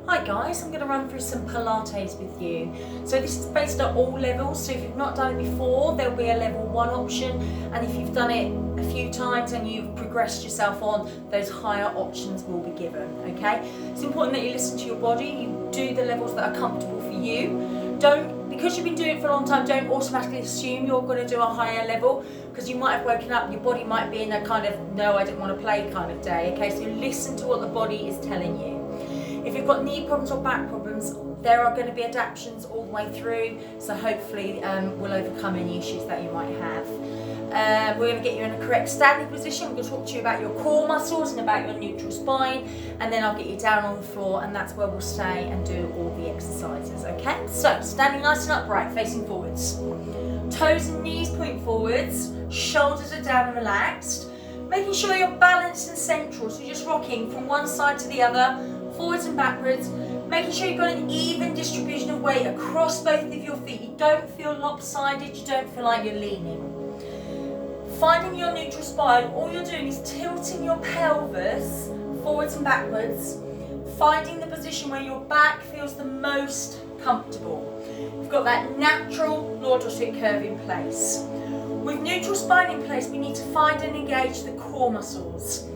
Hi guys, I'm going to run through some Pilates with you. So this is based on all levels, so if you've not done it before, there'll be a level 1 option, and if you've done it a few times and you've progressed yourself on, those higher options will be given, okay? It's important that you listen to your body, you do the levels that are comfortable for you. Because you've been doing it for a long time, don't automatically assume you're going to do a higher level, because you might have woken up, your body might be in a kind of, no, I don't want to play kind of day, okay? So listen to what the body is telling you. If you've got knee problems or back problems, there are going to be adaptations all the way through, so hopefully we'll overcome any issues that you might have. We're going to get you in a correct standing position. We're going to talk to you about your core muscles and about your neutral spine, and then I'll get you down on the floor, and that's where we'll stay and do all the exercises, okay? So, standing nice and upright, facing forwards. Toes and knees point forwards, shoulders are down and relaxed, making sure you're balanced and central, so you're just rocking from one side to the other, forwards and backwards, making sure you've got an even distribution of weight across both of your feet. You don't feel lopsided, you don't feel like you're leaning. Finding your neutral spine, all you're doing is tilting your pelvis forwards and backwards, finding the position where your back feels the most comfortable. You've got that natural lordotic curve in place. With neutral spine in place, we need to find and engage the core muscles.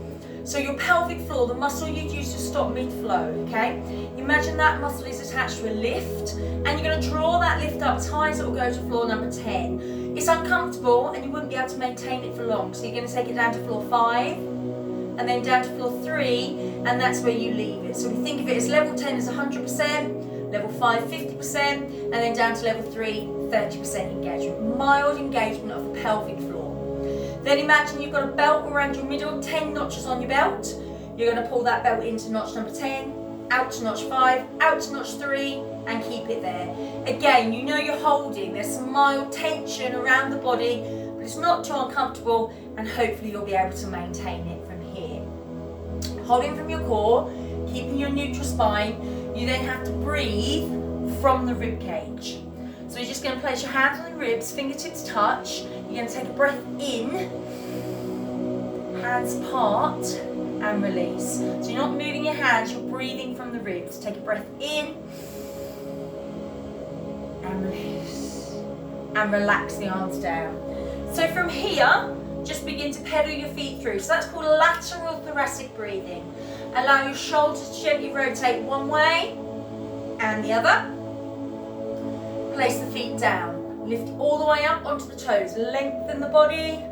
So your pelvic floor, the muscle you'd use to stop mid-flow, okay? Imagine that muscle is attached to a lift, and you're going to draw that lift up as high as it will go to floor number 10. It's uncomfortable, and you wouldn't be able to maintain it for long, so you're going to take it down to floor 5, and then down to floor 3, and that's where you leave it. So we think of it as level 10 as 100%, level 5 50%, and then down to level 3 30% engagement. Mild engagement of the pelvic floor. Then imagine you've got a belt around your middle, 10 notches on your belt. You're going to pull that belt into notch number 10, out to notch 5, out to notch 3, and keep it there. Again, you know you're holding. There's some mild tension around the body, but it's not too uncomfortable, and hopefully you'll be able to maintain it from here. Holding from your core, keeping your neutral spine, you then have to breathe from the rib cage. So you're just going to place your hands on the ribs, fingertips touch. You're going to take a breath in, hands part, and release. So you're not moving your hands, you're breathing from the ribs. Take a breath in, and release. And relax the arms down. So from here, just begin to pedal your feet through. So that's called lateral thoracic breathing. Allow your shoulders to gently rotate one way and the other. Place the feet down. Lift all the way up onto the toes. Lengthen the body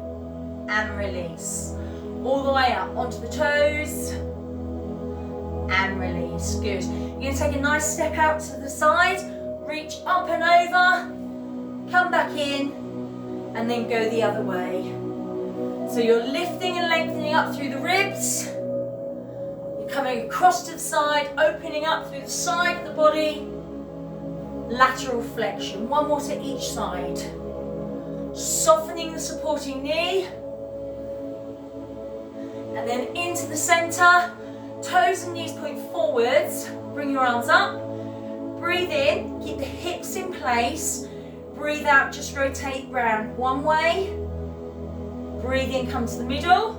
and release. All the way up onto the toes and release. Good. You're going to take a nice step out to the side. Reach up and over. Come back in and then go the other way. So you're lifting and lengthening up through the ribs. You're coming across to the side, opening up through the side of the body. Lateral flexion, one more to each side. Softening the supporting knee. And then into the center. Toes and knees point forwards. Bring your arms up. Breathe in, keep the hips in place. Breathe out, just rotate round one way. Breathe in, come to the middle.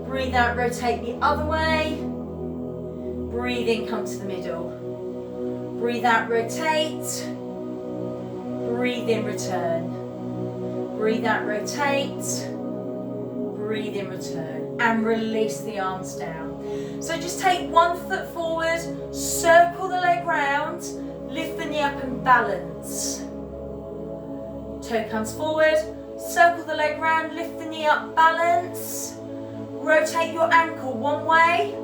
Breathe out, rotate the other way. Breathe in, come to the middle. Breathe out, rotate. Breathe in, return. Breathe out, rotate. Breathe in, return. And release the arms down. So just take one foot forward, circle the leg round, lift the knee up and balance. Toe comes forward, circle the leg round, lift the knee up, balance. Rotate your ankle one way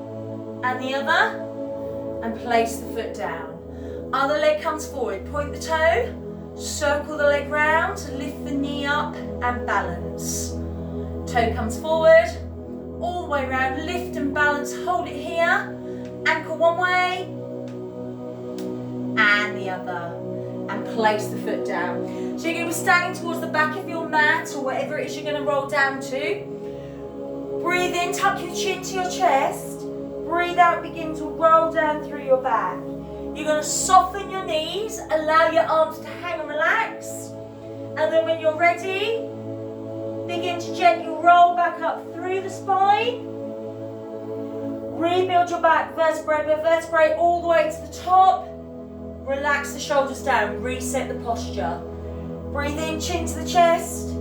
and the other, and place the foot down. Other leg comes forward, point the toe, circle the leg round, lift the knee up and balance. Toe comes forward, all the way around, lift and balance, hold it here. Ankle one way and the other, and place the foot down. So you're going to be standing towards the back of your mat or whatever it is you're going to roll down to. Breathe in, tuck your chin to your chest. Breathe out, begin to roll down through your back. You're going to soften your knees, allow your arms to hang and relax. And then when you're ready, begin to gently roll back up through the spine. rebuild your back vertebrae by vertebrae all the way to the top. Relax the shoulders down, reset the posture. Breathe in, chin to the chest.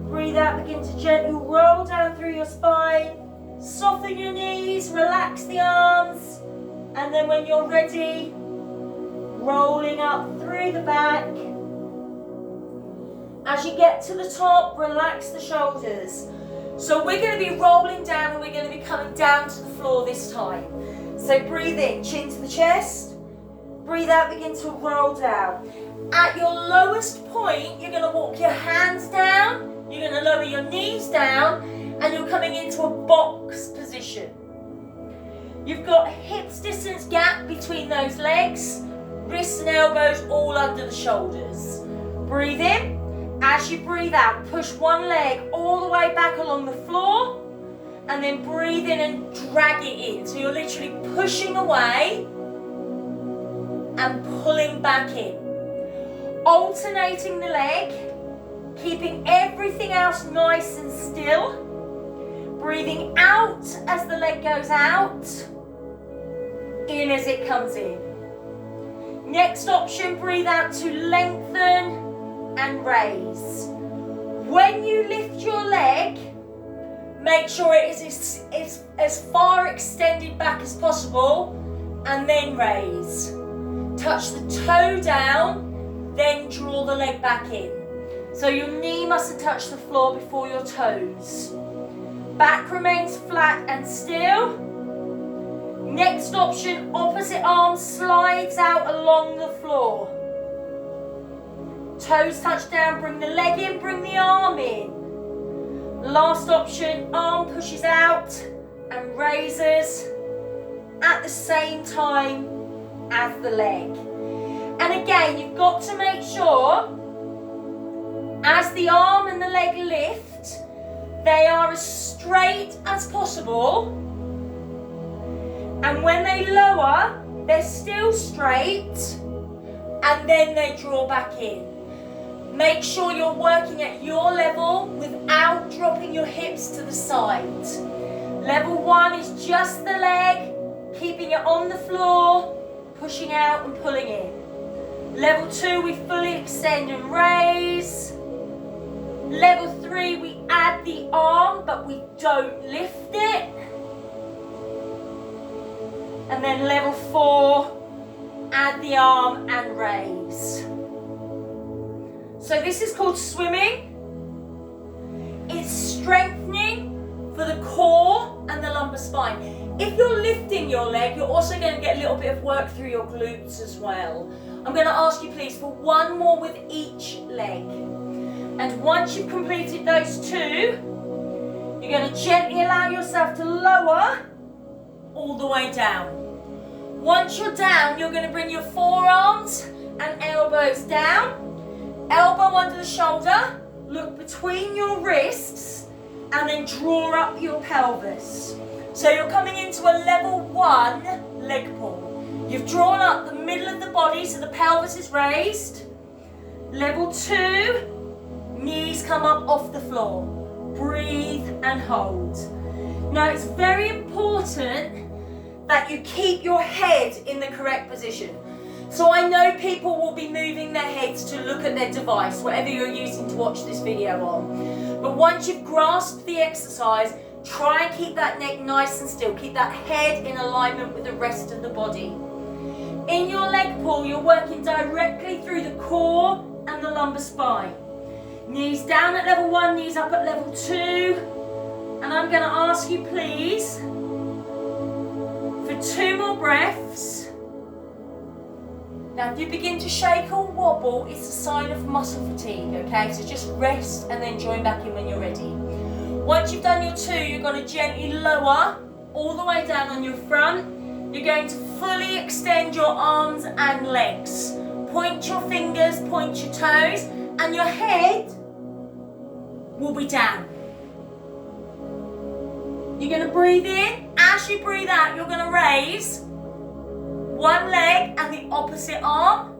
Breathe out, begin to gently roll down through your spine. Soften your knees, relax the arms. And then when you're ready, rolling up through the back. As you get to the top, relax the shoulders. So we're going to be rolling down and we're going to be coming down to the floor this time. So breathe in, chin to the chest. Breathe out, begin to roll down. At your lowest point, you're going to walk your hands down, you're going to lower your knees down, and you're coming into a box position. You've got hips distance gap between those legs, wrists and elbows all under the shoulders. Breathe in. As you breathe out, push one leg all the way back along the floor, and then breathe in and drag it in. So you're literally pushing away and pulling back in. Alternating the leg, keeping everything else nice and still. Breathing out as the leg goes out, in as it comes in. Next option, breathe out to lengthen and raise. When you lift your leg, make sure it is as far extended back as possible, and then raise. Touch the toe down, then draw the leg back in. So your knee mustn't touch the floor before your toes. Back remains flat and still. Next option, opposite arm slides out along the floor. Toes touch down, bring the leg in, bring the arm in. Last option, arm pushes out and raises at the same time as the leg. And again, you've got to make sure as the arm and the leg lift, they are as straight as possible. And when they lower, they're still straight, and then they draw back in. Make sure you're working at your level without dropping your hips to the side. Level 1 is just the leg, keeping it on the floor, pushing out and pulling in. Level 2, we fully extend and raise. Level 3, we add the arm, but we don't lift it. And then level 4, add the arm and raise. So this is called swimming. It's strengthening for the core and the lumbar spine. If you're lifting your leg, you're also going to get a little bit of work through your glutes as well. I'm going to ask you please for one more with each leg. And once you've completed those 2, you're going to gently allow yourself to lower all the way down. Once you're down, you're going to bring your forearms and elbows down. Elbow under the shoulder, look between your wrists, and then draw up your pelvis. So you're coming into a level 1 leg pull. You've drawn up the middle of the body so the pelvis is raised. Level 2, knees come up off the floor. Breathe and hold. Now it's very important that you keep your head in the correct position. So I know people will be moving their heads to look at their device, whatever you're using to watch this video on. But once you've grasped the exercise, try and keep that neck nice and still. Keep that head in alignment with the rest of the body. In your leg pull, you're working directly through the core and the lumbar spine. Knees down at level 1, knees up at level 2. And I'm going to ask you please for 2 more breaths. Now if you begin to shake or wobble, it's a sign of muscle fatigue, okay? So just rest and then join back in when you're ready. Once you've done your 2, you're going to gently lower all the way down on your front. You're going to fully extend your arms and legs. Point your fingers, point your toes, and your head will be down. You're going to breathe in. As you breathe out, you're going to raise one leg and the opposite arm,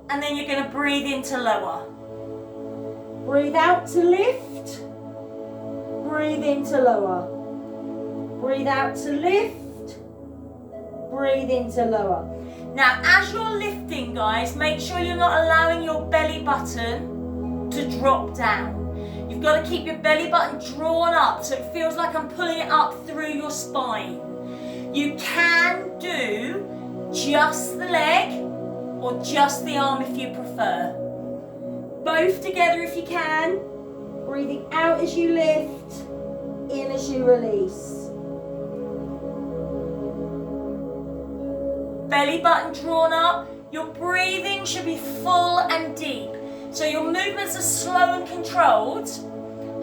and then you're going to breathe in to lower. Breathe out to lift. Breathe in to lower. Breathe out to lift. breathe into lower. Now, as you're lifting, guys, make sure you're not allowing your belly button to drop down. You've got to keep your belly button drawn up so it feels like I'm pulling it up through your spine. You can do just the leg or just the arm if you prefer. Both together if you can. Breathing out as you lift, in as you release. Belly button drawn up. Your breathing should be full and deep. So your movements are slow and controlled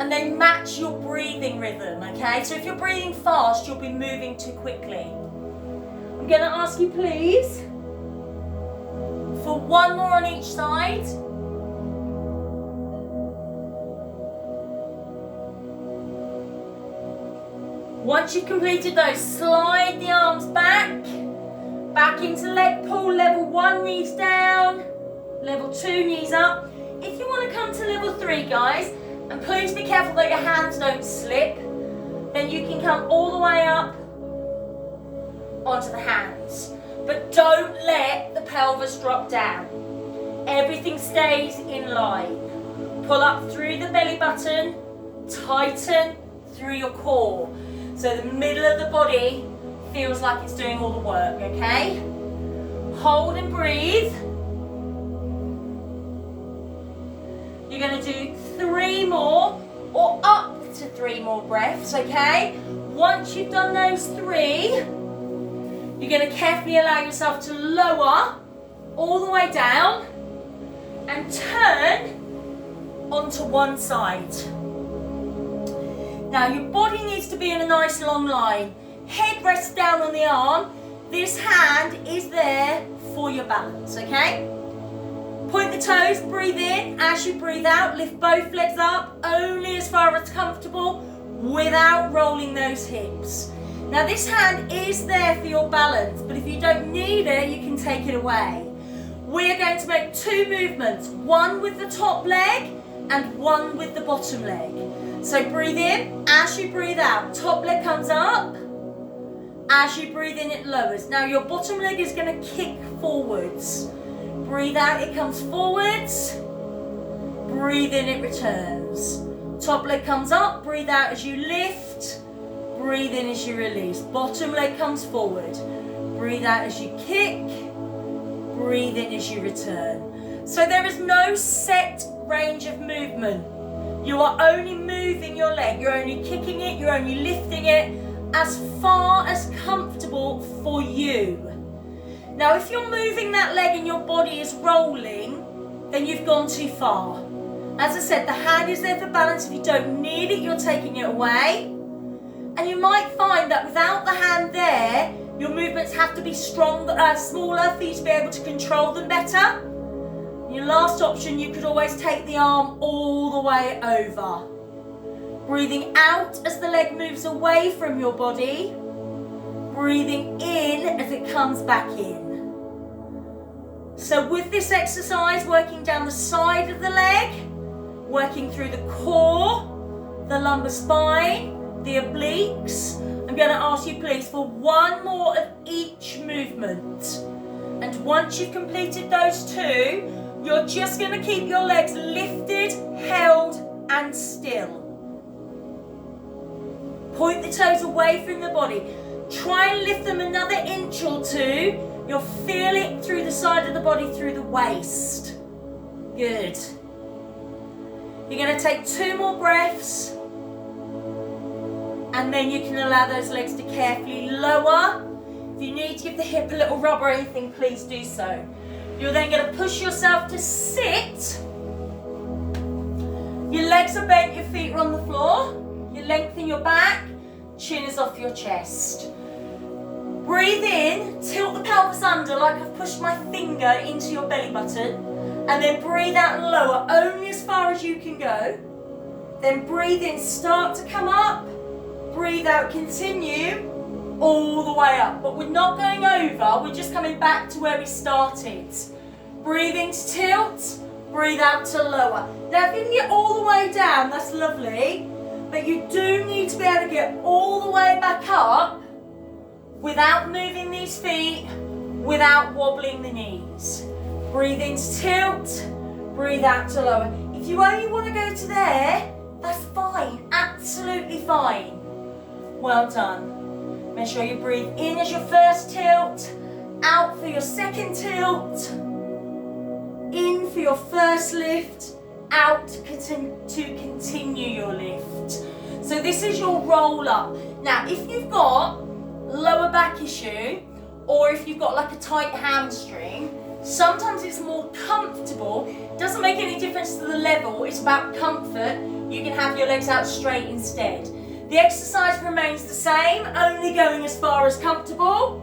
and they match your breathing rhythm, okay? So if you're breathing fast, you'll be moving too quickly. I'm going to ask you please for one more on each side. Once you've completed those, slide the arms back into leg pull, level 1 knees down, level 2 knees up. If you want to come to level 3, guys, and please be careful that your hands don't slip, then you can come all the way up onto the hands. But don't let the pelvis drop down. Everything stays in line. Pull up through the belly button, tighten through your core. So the middle of the body feels like it's doing all the work, okay? Hold and breathe. You're going to do 3 more or up to 3 more breaths, okay? Once you've done those 3, you're going to carefully allow yourself to lower all the way down and turn onto one side. Now your body needs to be in a nice long line. Head rests down on the arm. This hand is there for your balance, okay? Point the toes, breathe in. As you breathe out, lift both legs up, only as far as comfortable, without rolling those hips. Now this hand is there for your balance, but if you don't need it, you can take it away. We're going to make 2 movements, one with the top leg and one with the bottom leg. So breathe in, as you breathe out, top leg comes up. As you breathe in, it lowers. Now your bottom leg is going to kick forwards. Breathe out, it comes forwards. Breathe in, it returns. Top leg comes up, breathe out as you lift. Breathe in as you release. Bottom leg comes forward. Breathe out as you kick. Breathe in as you return. So there is no set range of movement. You are only moving your leg. You're only kicking it. You're only lifting it as far as comfortable for you. Now, if you're moving that leg and your body is rolling, then you've gone too far. As I said, the hand is there for balance. If you don't need it, you're taking it away. And you might find that without the hand there, your movements have to be smaller for you to be able to control them better. Your last option, you could always take the arm all the way over. Breathing out as the leg moves away from your body. Breathing in as it comes back in. So with this exercise, working down the side of the leg, working through the core, the lumbar spine, the obliques, I'm going to ask you please for one more of each movement. And once you've completed those 2, you're just going to keep your legs lifted, held and still. Point the toes away from the body. Try and lift them another inch or 2. You'll feel it through the side of the body, through the waist. Good. You're going to take 2 more breaths. And then you can allow those legs to carefully lower. If you need to give the hip a little rub or anything, please do so. You're then going to push yourself to sit. Your legs are bent, your feet are on the floor. You lengthen your back, chin is off your chest. Breathe in, tilt the pelvis under like I've pushed my finger into your belly button. And then breathe out and lower, only as far as you can go. Then breathe in, start to come up. Breathe out, continue all the way up. But we're not going over, we're just coming back to where we started. Breathe in to tilt, breathe out to lower. Now if you can get all the way down, that's lovely. But you do need to be able to get all the way back up without moving these feet, without wobbling the knees. Breathe in to tilt, breathe out to lower. If you only want to go to there, that's fine, absolutely fine. Well done. Make sure you breathe in as your first tilt, out for your second tilt, in for your first lift, out to continue your lift. So this is your roll up. Now, if you've got lower back issue, or if you've got like a tight hamstring, sometimes it's more comfortable. It doesn't make any difference to the level, it's about comfort. You can have your legs out straight instead. The exercise remains the same, only going as far as comfortable,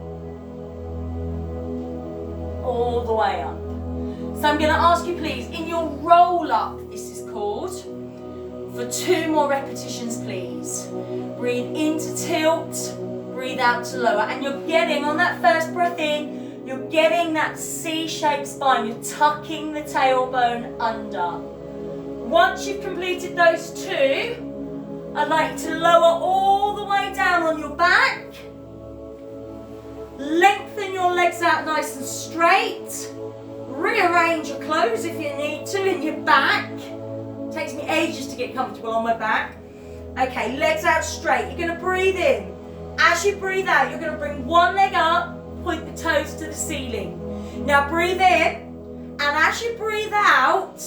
all the way up. So I'm going to ask you please, in your roll up, this is called, for 2 more repetitions please. Breathe in to tilt, breathe out to lower, and you're getting, on that first breath in, you're getting that C-shaped spine, you're tucking the tailbone under. Once you've completed those 2, I'd like you to lower all the way down on your back, lengthen your legs out nice and straight, rearrange your clothes if you need to in your back. It takes me ages to get comfortable on my back. Okay, legs out straight, you're going to breathe in. As you breathe out, you're going to bring one leg up, point the toes to the ceiling. Now breathe in, and as you breathe out,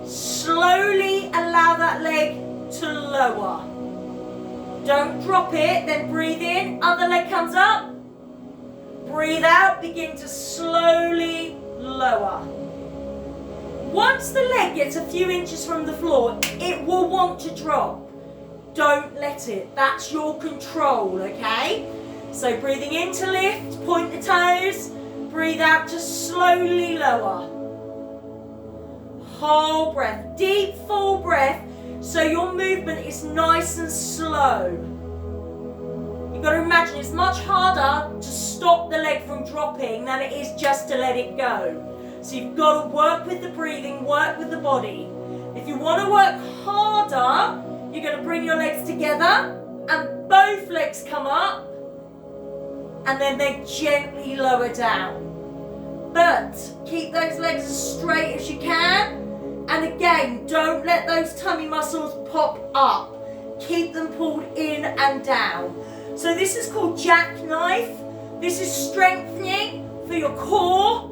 slowly allow that leg to lower. Don't drop it, then breathe in, other leg comes up. Breathe out, begin to slowly lower. Once the leg gets a few inches from the floor, it will want to drop. Don't let it, that's your control, okay? So breathing in to lift, point the toes, breathe out to slowly lower. Whole breath, deep full breath, so your movement is nice and slow. You've got to imagine it's much harder to stop the leg from dropping than it is just to let it go. So you've got to work with the breathing, work with the body. If you want to work harder, you're going to bring your legs together and both legs come up and then they gently lower down. But keep those legs as straight as you can. And again, don't let those tummy muscles pop up. Keep them pulled in and down. So this is called jackknife. This is strengthening for your core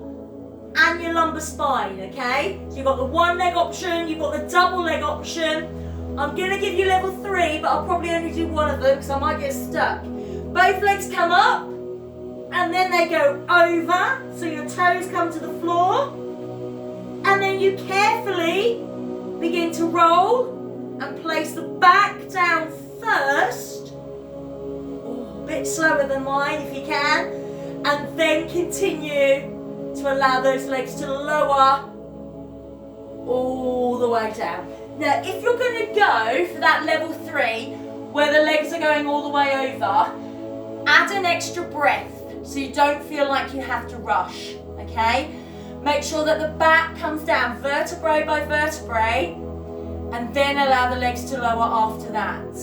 and your lumbar spine, okay? So you've got the one leg option, you've got the double leg option. I'm going to give you level 3, but I'll probably only do one of them because I might get stuck. Both legs come up and then they go over, so your toes come to the floor. And then you carefully begin to roll and place the back down first. Oh, a bit slower than mine if you can. And then continue to allow those legs to lower all the way down. Now, if you're going to go for that level 3, where the legs are going all the way over, add an extra breath so you don't feel like you have to rush, okay? Make sure that the back comes down vertebrae by vertebrae, and then allow the legs to lower after that.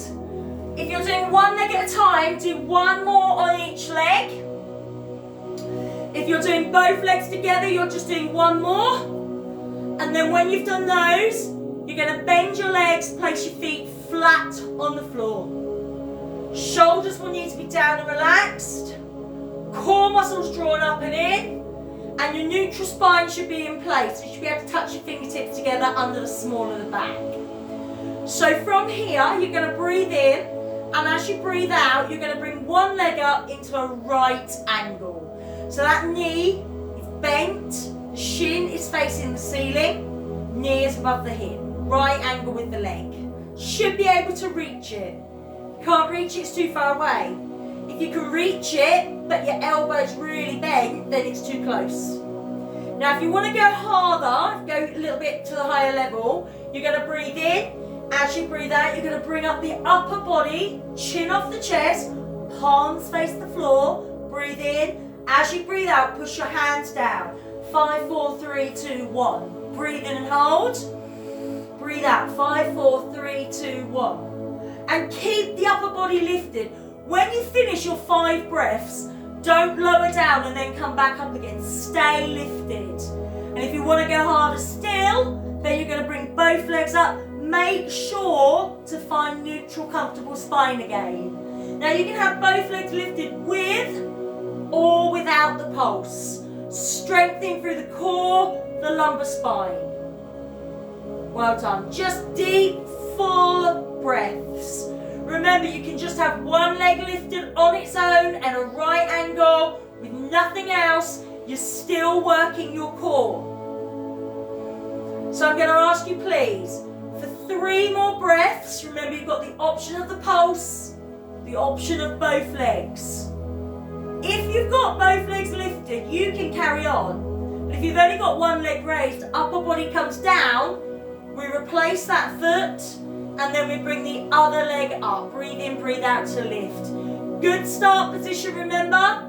If you're doing one leg at a time, do one more on each leg. If you're doing both legs together, you're just doing one more. And then when you've done those, you're going to bend your legs, place your feet flat on the floor. Shoulders will need to be down and relaxed. Core muscles drawn up and in. And your neutral spine should be in place. You should be able to touch your fingertips together under the small of the back. So from here, you're going to breathe in. And as you breathe out, you're going to bring one leg up into a right angle. So that knee is bent, the shin is facing the ceiling, knee is above the hip. Right angle with the leg. Should be able to reach it. Can't reach it, it's too far away. If you can reach it, but your elbow's really bent, then it's too close. Now if you want to go harder, go a little bit to the higher level, you're going to breathe in. As you breathe out, you're going to bring up the upper body, chin off the chest, palms face the floor, breathe in. As you breathe out, push your hands down. 5, 4, 3, 2, 1. Breathe in and hold. Breathe out. 5, 4, 3, 2, 1. And keep the upper body lifted. When you finish your 5 breaths, don't lower down and then come back up again. Stay lifted. And if you want to go harder still, then you're going to bring both legs up. Make sure to find neutral, comfortable spine again. Now you can have both legs lifted with or without the pulse. Strengthening through the core, the lumbar spine. Well done. Just deep, full breaths. Remember, you can just have one leg lifted on its own and a right angle with nothing else. You're still working your core. So I'm going to ask you, please, for 3 more breaths. Remember, you've got the option of the pulse, the option of both legs. If you've got both legs lifted, you can carry on. But if you've only got one leg raised, upper body comes down, we replace that foot, and then we bring the other leg up. Breathe in, breathe out to lift. Good start position, remember?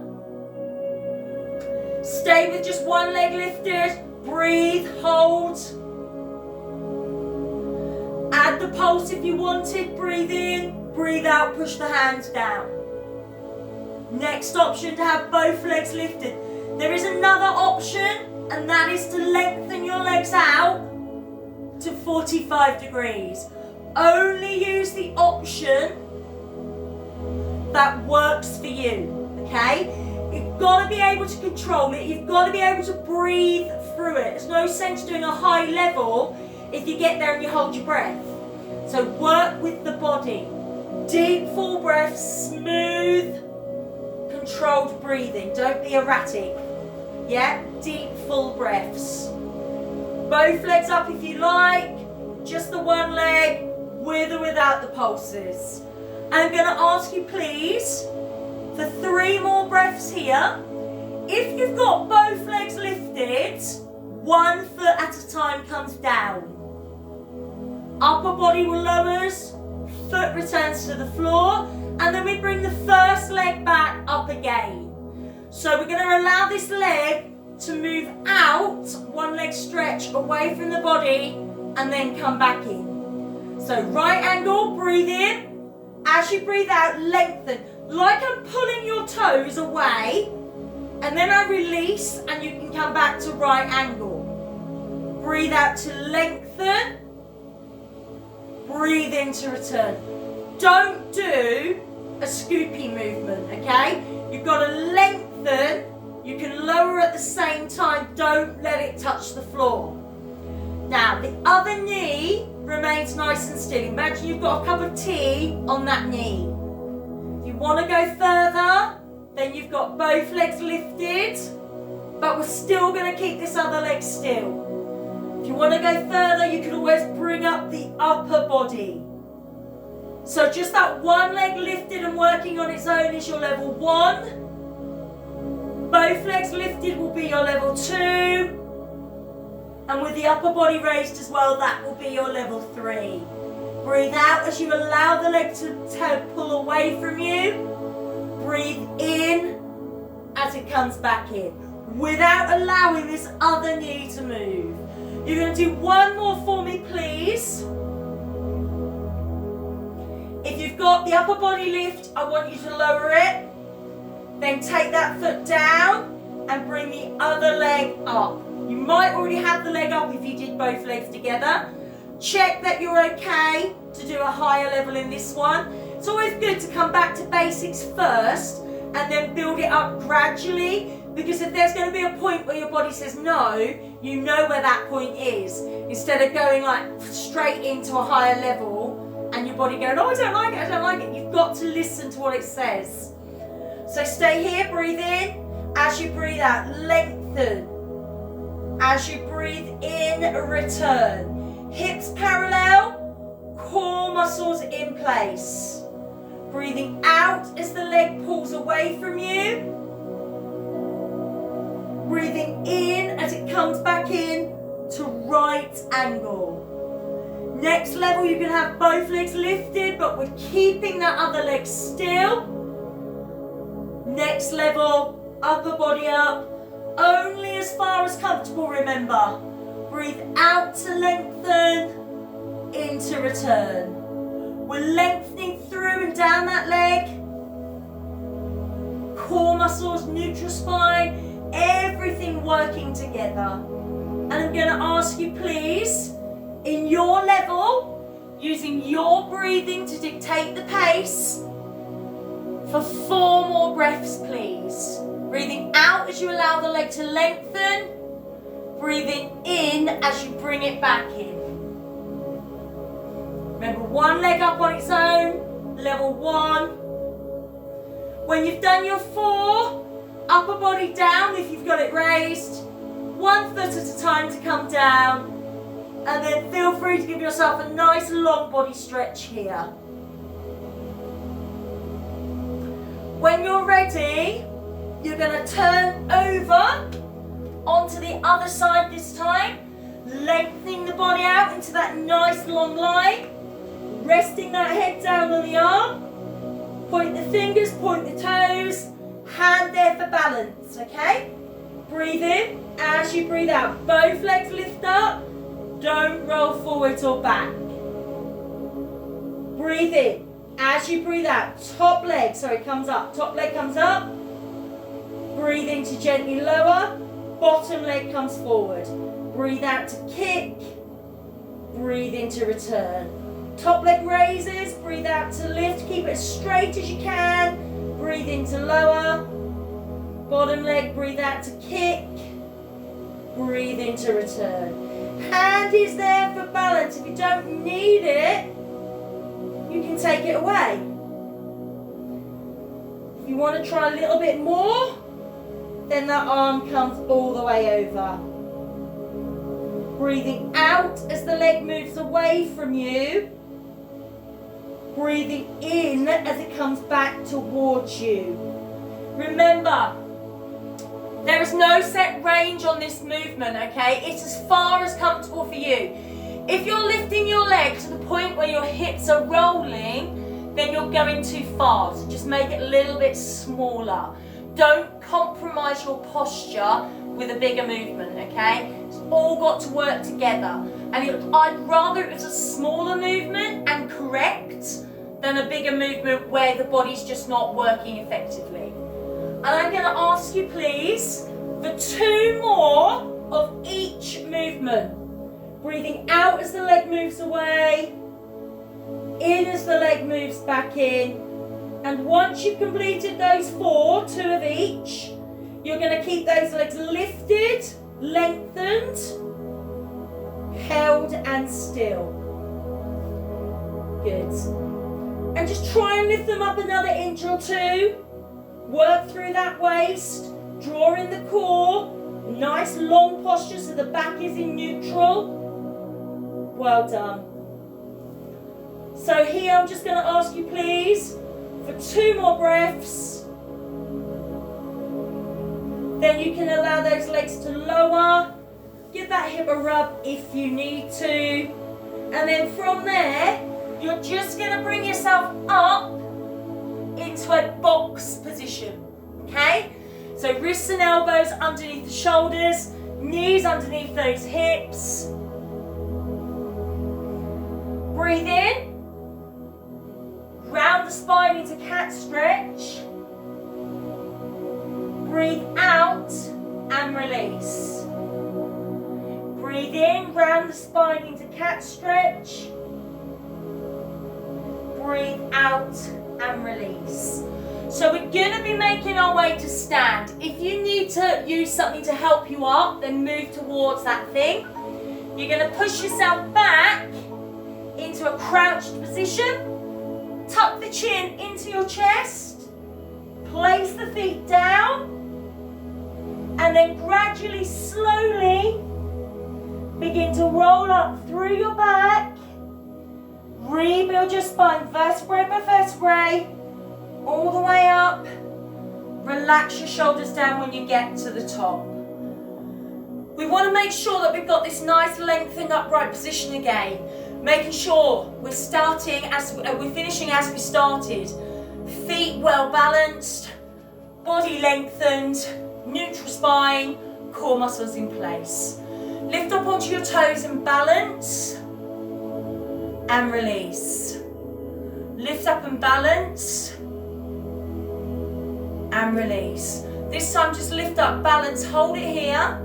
Stay with just one leg lifted. Breathe, hold. Add the pulse if you wanted. Breathe in, breathe out, push the hands down. Next option to have both legs lifted. There is another option, and that is to lengthen your legs out to 45 degrees. Only use the option that works for you, okay? You've got to be able to control it. You've got to be able to breathe through it. There's no sense doing a high level if you get there and you hold your breath. So work with the body. Deep, full breaths, smooth, controlled breathing. Don't be erratic. Yeah? Deep, full breaths. Both legs up if you like. Just the one leg, with or without the pulses. I'm going to ask you, please, for 3 more breaths here. If you've got both legs lifted, 1 foot at a time comes down. Upper body will lowers, foot returns to the floor, and then we bring the first leg back up again. So we're going to allow this leg to move out, one leg stretch away from the body, and then come back in. So right angle, breathe in. As you breathe out, lengthen. Like I'm pulling your toes away, and then I release, and you can come back to right angle. Breathe out to lengthen. Breathe in to return. Don't do a scoopy movement, okay? You've got to lengthen. You can lower at the same time. Don't let it touch the floor. Now, the other knee remains nice and still. Imagine you've got a cup of tea on that knee. If you want to go further, then you've got both legs lifted, but we're still going to keep this other leg still. If you want to go further, you can always bring up the upper body. So just that one leg lifted and working on its own is your level 1. Both legs lifted will be your level 2. And with the upper body raised as well, that will be your level 3. Breathe out as you allow the leg to pull away from you. Breathe in as it comes back in, without allowing this other knee to move. You're going to do one more for me, please. If you've got the upper body lift, I want you to lower it. Then take that foot down and bring the other leg up. You might already have the leg up if you did both legs together. Check that you're okay to do a higher level in this one. It's always good to come back to basics first and then build it up gradually, because if there's going to be a point where your body says no, you know where that point is, instead of going like straight into a higher level and your body going, oh, I don't like it, I don't like it. You've got to listen to what it says. So stay here, breathe in. As you breathe out, lengthen. As you breathe in, return. Hips parallel, core muscles in place. Breathing out as the leg pulls away from you. Breathing in as it comes back in to right angle. Next level, you can have both legs lifted, but we're keeping that other leg still. Next level, upper body up, only as far as comfortable, remember. Breathe out to lengthen, in to return. We're lengthening through and down that leg. core muscles, neutral spine, everything working together. And I'm going to ask you, please, in your level, using your breathing to dictate the pace, for 4 more breaths, please. Breathing out as you allow the leg to lengthen. Breathing in as you bring it back in. Remember, one leg up on its own, level 1. When you've done your 4, upper body down if you've got it raised. 1 foot at a time to come down. And then feel free to give yourself a nice long body stretch here. When you're ready, you're going to turn over onto the other side this time, lengthening the body out into that nice long line, resting that head down on the arm, point the fingers, point the toes, hand there for balance, okay? Breathe in as you breathe out. Both legs lift up, don't roll forwards or back. Breathe in as you breathe out. Top leg comes up, top leg comes up. Breathe in to gently lower. Bottom leg comes forward. Breathe out to kick. Breathe in to return. Top leg raises. Breathe out to lift. Keep it as straight as you can. Breathe in to lower. Bottom leg, breathe out to kick. Breathe in to return. Hand is there for balance. If you don't need it, you can take it away. If you want to try a little bit more, then that arm comes all the way over. Breathing out as the leg moves away from you. Breathing in as it comes back towards you. Remember, there is no set range on this movement, okay? It's as far as comfortable for you. If you're lifting your leg to the point where your hips are rolling, then you're going too far. So just make it a little bit smaller. Don't compromise your posture with a bigger movement, okay? It's all got to work together. And I'd rather it was a smaller movement and correct than a bigger movement where the body's just not working effectively. And I'm going to ask you, please, for 2 more of each movement. Breathing out as the leg moves away, in as the leg moves back in. And once you've completed those 4, 2 of each, you're going to keep those legs lifted, lengthened, held and still. Good. And just try and lift them up another inch or 2. Work through that waist, draw in the core, nice long posture so the back is in neutral. Well done. So here I'm just going to ask you, please, for 2 more breaths. Then you can allow those legs to lower. Give that hip a rub if you need to. And then from there, you're just going to bring yourself up into a box position, okay? So wrists and elbows underneath the shoulders, knees underneath those hips. Breathe in, round the spine into cat stretch. Breathe out and release. Breathe in, round the spine into cat stretch. Breathe out and release. So we're going to be making our way to stand. If you need to use something to help you up, then move towards that thing. You're going to push yourself back into a crouched position. Tuck the chin into your chest. Place the feet down. And then gradually, slowly, begin to roll up through your back. Rebuild your spine vertebrae by vertebrae, all the way up. Relax your shoulders down when you get to the top. We want to make sure that we've got this nice lengthened upright position again, making sure we're finishing as we started. Feet well balanced, body lengthened, neutral spine, core muscles in place. Lift up onto your toes and balance. And release. Lift up and balance. and release. This time just lift up, balance, hold it here.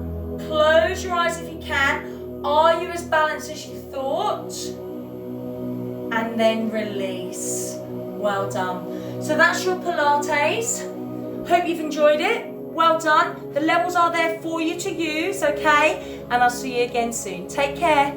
Close your eyes if you can. Are you as balanced as you thought? And then release. Well done. So that's your Pilates. Hope you've enjoyed it. Well done. The levels are there for you to use, okay? And I'll see you again soon. Take care.